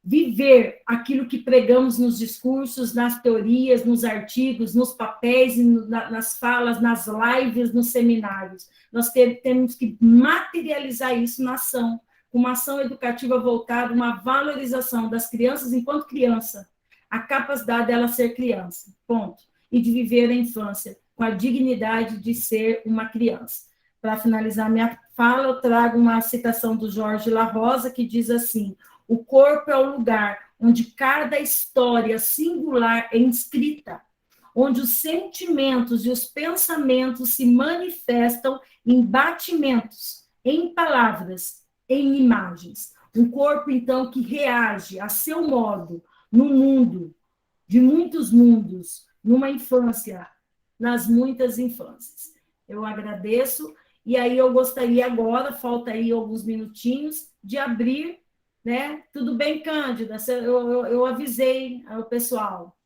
viver aquilo que pregamos nos discursos, nas teorias, nos artigos, nos papéis, nas falas, nas lives, nos seminários. Nós temos que materializar isso na ação, uma ação educativa voltada, uma valorização das crianças enquanto criança, a capacidade dela ser criança, ponto. E de viver a infância com a dignidade de ser uma criança. Para finalizar minha fala, eu trago uma citação do Jorge La Rosa, que diz assim: o corpo é o lugar onde cada história singular é inscrita, onde os sentimentos e os pensamentos se manifestam em batimentos, em palavras, em imagens. Um corpo, então, que reage a seu modo, no mundo, de muitos mundos, numa infância, nas muitas infâncias. Eu agradeço, e aí eu gostaria agora, falta aí alguns minutinhos, de abrir, né? Tudo bem, Cândida? Eu avisei ao pessoal.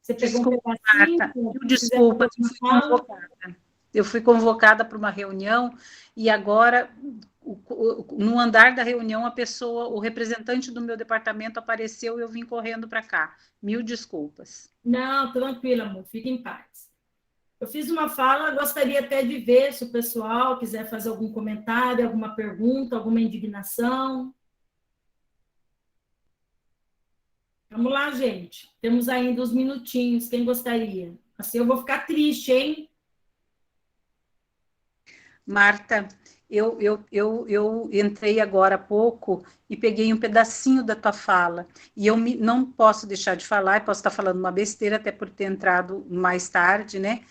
Você pegou Desculpa, um pedacinho? Marta, desculpa, eu fui convocada para uma reunião e agora, no andar da reunião, o representante do meu departamento apareceu e eu vim correndo para cá. Mil desculpas. Não, tranquilo, amor, fique em paz. Eu fiz uma fala, gostaria até de ver se o pessoal quiser fazer algum comentário, alguma pergunta, alguma indignação. Vamos lá, gente. Temos ainda uns minutinhos. Quem gostaria? Assim eu vou ficar triste, hein? Marta, eu entrei agora há pouco e peguei um pedacinho da tua fala, e não posso deixar de falar, posso estar falando uma besteira, até por ter entrado mais tarde, né?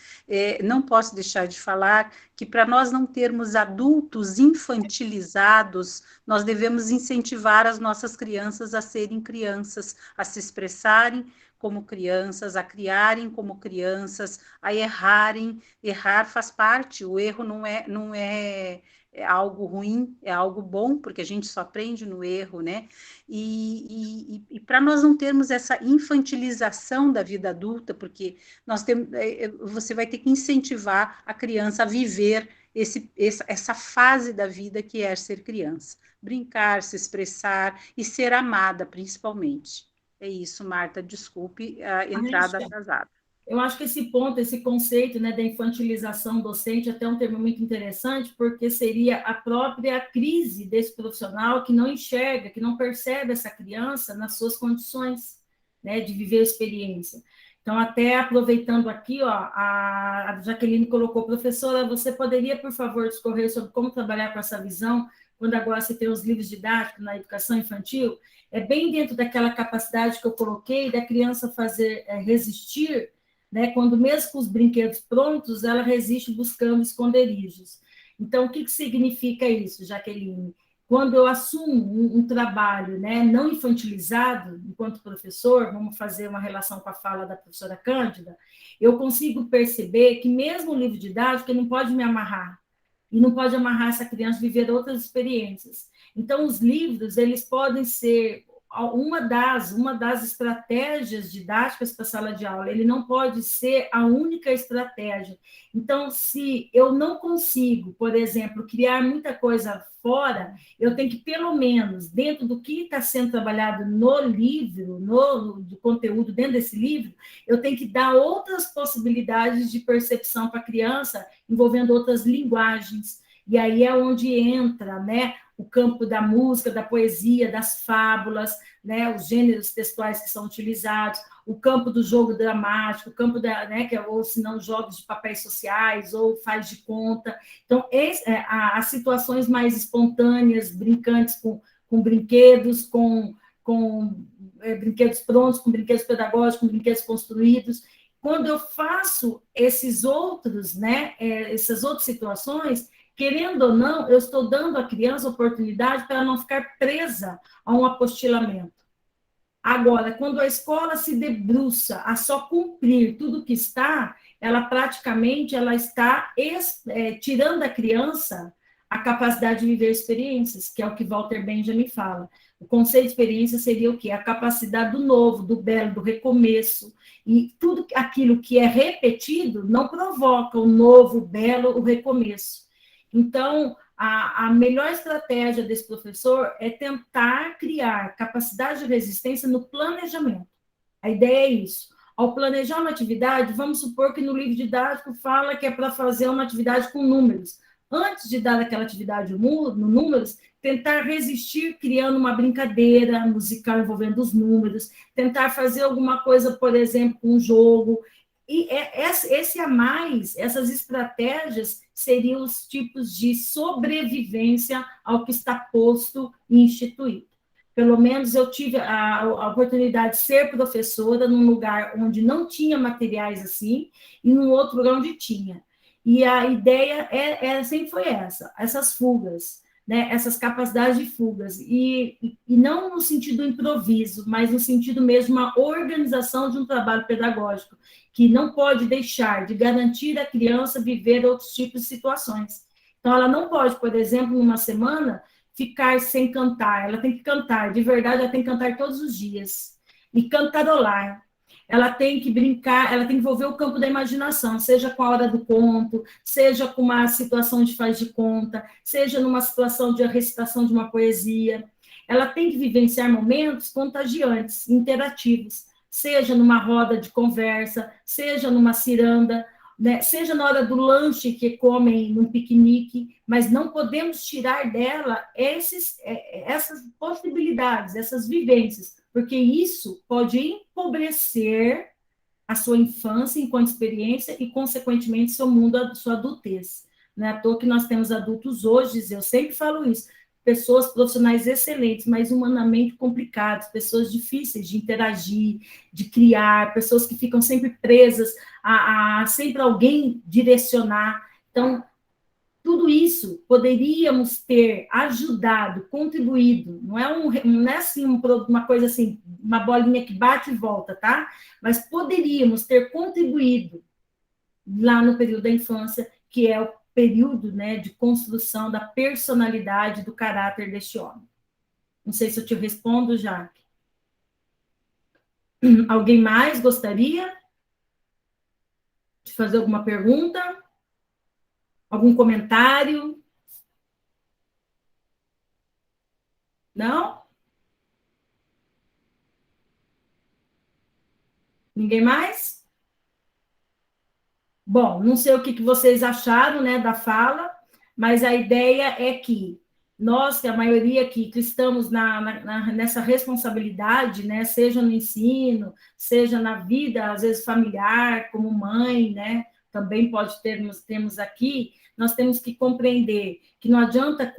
Não posso deixar de falar que para nós não termos adultos infantilizados, nós devemos incentivar as nossas crianças a serem crianças, a se expressarem como crianças, a criarem como crianças, a errarem. Errar faz parte, o erro não é algo ruim, é algo bom, porque a gente só aprende no erro, né? E para nós não termos essa infantilização da vida adulta, porque você vai ter que incentivar a criança a viver essa fase da vida que é ser criança. Brincar, se expressar e ser amada, principalmente. É isso, Marta, desculpe a entrada atrasada. Eu acho que esse ponto, esse conceito, né, da infantilização docente, é até um termo muito interessante, porque seria a própria crise desse profissional que não enxerga, que não percebe essa criança nas suas condições, né, de viver a experiência. Então, até aproveitando aqui, ó, a Jaqueline colocou, professora, você poderia, por favor, discorrer sobre como trabalhar com essa visão, quando agora você tem os livros didáticos na educação infantil? É bem dentro daquela capacidade que eu coloquei da criança fazer resistir, né? Quando mesmo com os brinquedos prontos, ela resiste buscando esconderijos. Então, o que significa isso, Jaqueline? Quando eu assumo um trabalho, né, não infantilizado, enquanto professor, vamos fazer uma relação com a fala da professora Cândida, eu consigo perceber que mesmo o livro didático, ele não pode me amarrar, e não pode amarrar essa criança a viver outras experiências. Então, os livros, eles podem ser uma das estratégias didáticas para a sala de aula, ele não pode ser a única estratégia. Então, se eu não consigo, por exemplo, criar muita coisa fora, eu tenho que, pelo menos, dentro do que está sendo trabalhado no livro, do conteúdo dentro desse livro, eu tenho que dar outras possibilidades de percepção para a criança, envolvendo outras linguagens. E aí é onde entra, né, o campo da música, da poesia, das fábulas, né, os gêneros textuais que são utilizados, o campo do jogo dramático, o campo né, ou se não, jogos de papéis sociais, ou faz de conta. Então, as situações mais espontâneas, brincantes com brinquedos, com brinquedos prontos, com brinquedos pedagógicos, com brinquedos construídos. Quando eu faço esses outros, né, essas outras situações, querendo ou não, eu estou dando à criança a oportunidade para ela não ficar presa a um apostilamento. Agora, quando a escola se debruça a só cumprir tudo que está, ela praticamente está tirando da criança a capacidade de viver experiências, que é o que Walter Benjamin fala. O conceito de experiência seria o quê? A capacidade do novo, do belo, do recomeço. E tudo aquilo que é repetido não provoca o novo, o belo, o recomeço. Então, a melhor estratégia desse professor é tentar criar capacidade de resistência no planejamento. A ideia é isso. Ao planejar uma atividade, vamos supor que no livro didático fala que é para fazer uma atividade com números. Antes de dar aquela atividade no números, tentar resistir criando uma brincadeira musical envolvendo os números, tentar fazer alguma coisa, por exemplo, com um jogo. E esse a mais, essas estratégias seriam os tipos de sobrevivência ao que está posto e instituído. Pelo menos eu tive a oportunidade de ser professora num lugar onde não tinha materiais assim, e num outro lugar onde tinha. E a ideia sempre foi essas fugas, né? Essas capacidades de fugas, e não no sentido improviso, mas no sentido mesmo de uma organização de um trabalho pedagógico, que não pode deixar de garantir à criança viver outros tipos de situações. Então, ela não pode, por exemplo, numa semana, ficar sem cantar, ela tem que cantar, de verdade, ela tem que cantar todos os dias, e cantarolar. Ela tem que brincar, ela tem que envolver o campo da imaginação, seja com a hora do conto, seja com uma situação de faz de conta, seja numa situação de recitação de uma poesia. Ela tem que vivenciar momentos contagiantes, interativos, seja numa roda de conversa, seja numa ciranda, né? Seja na hora do lanche que comem num piquenique, mas não podemos tirar dela essas possibilidades, essas vivências, porque isso pode empobrecer a sua infância enquanto experiência e, consequentemente, seu mundo, a sua adultez. Não é à toa que nós temos adultos hoje, eu sempre falo isso, pessoas profissionais excelentes, mas humanamente complicadas, pessoas difíceis de interagir, de criar, pessoas que ficam sempre presas a sempre alguém direcionar. Então, tudo isso poderíamos ter ajudado, contribuído, não é assim uma coisa assim, uma bolinha que bate e volta, tá? Mas poderíamos ter contribuído lá no período da infância, que é o período, né, de construção da personalidade, do caráter deste homem. Não sei se eu te respondo, Jaque. Alguém mais gostaria de fazer alguma pergunta? Algum comentário? Não? Ninguém mais? Bom, não sei o que vocês acharam, né, da fala, mas a ideia é que nós, que a maioria que estamos nessa responsabilidade, né, seja no ensino, seja na vida, às vezes familiar, como mãe, né, também temos aqui, nós temos que compreender que não adianta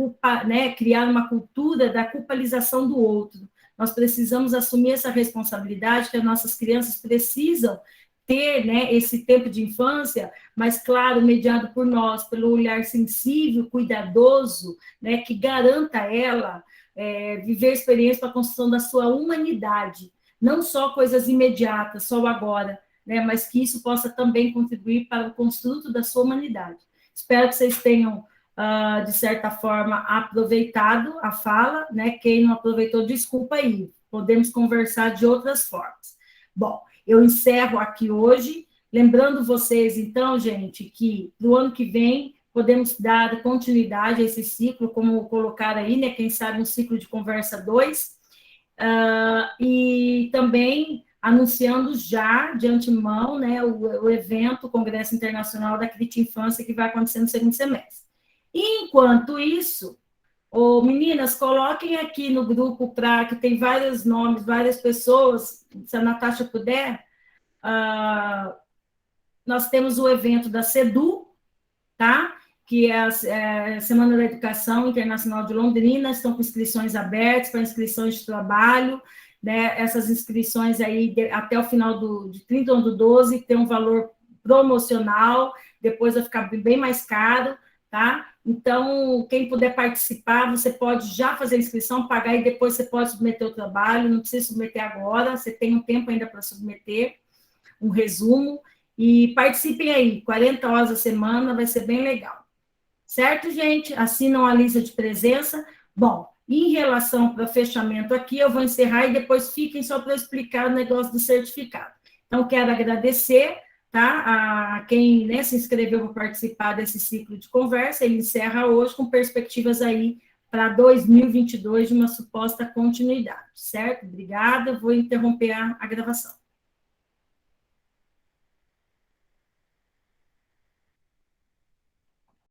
né, criar uma cultura da culpabilização do outro. Nós precisamos assumir essa responsabilidade que as nossas crianças precisam ter, né, esse tempo de infância, mas, claro, mediado por nós, pelo olhar sensível, cuidadoso, né, que garanta a ela viver experiência para a construção da sua humanidade, não só coisas imediatas, só o agora, né, mas que isso possa também contribuir para o construto da sua humanidade. Espero que vocês tenham, de certa forma, aproveitado a fala, né, quem não aproveitou, desculpa aí, podemos conversar de outras formas. Bom, eu encerro aqui hoje, lembrando vocês, então, gente, que no ano que vem podemos dar continuidade a esse ciclo, como colocar aí, né, quem sabe um ciclo de conversa 2, e também anunciando já, de antemão, né, o evento, o Congresso Internacional da Crítica Infância, que vai acontecer no segundo semestre. Enquanto isso, meninas, coloquem aqui no grupo, que tem vários nomes, várias pessoas, se a Natasha puder, nós temos o evento da CEDU, tá? Que é a Semana da Educação Internacional de Londrina, estão com inscrições abertas para inscrições de trabalho, né? Essas inscrições aí, até o final de 31/12, tem um valor promocional, depois vai ficar bem mais caro, tá? Então, quem puder participar, você pode já fazer a inscrição, pagar, e depois você pode submeter o trabalho, não precisa submeter agora, você tem um tempo ainda para submeter um resumo, e participem aí, 40 horas a semana, vai ser bem legal. Certo, gente? Assinam a lista de presença. Bom, em relação para fechamento aqui, eu vou encerrar e depois fiquem só para explicar o negócio do certificado. Então, quero agradecer, tá, a quem, né, se inscreveu para participar desse ciclo de conversa. Ele encerra hoje com perspectivas aí para 2022 de uma suposta continuidade, certo? Obrigada, vou interromper a gravação.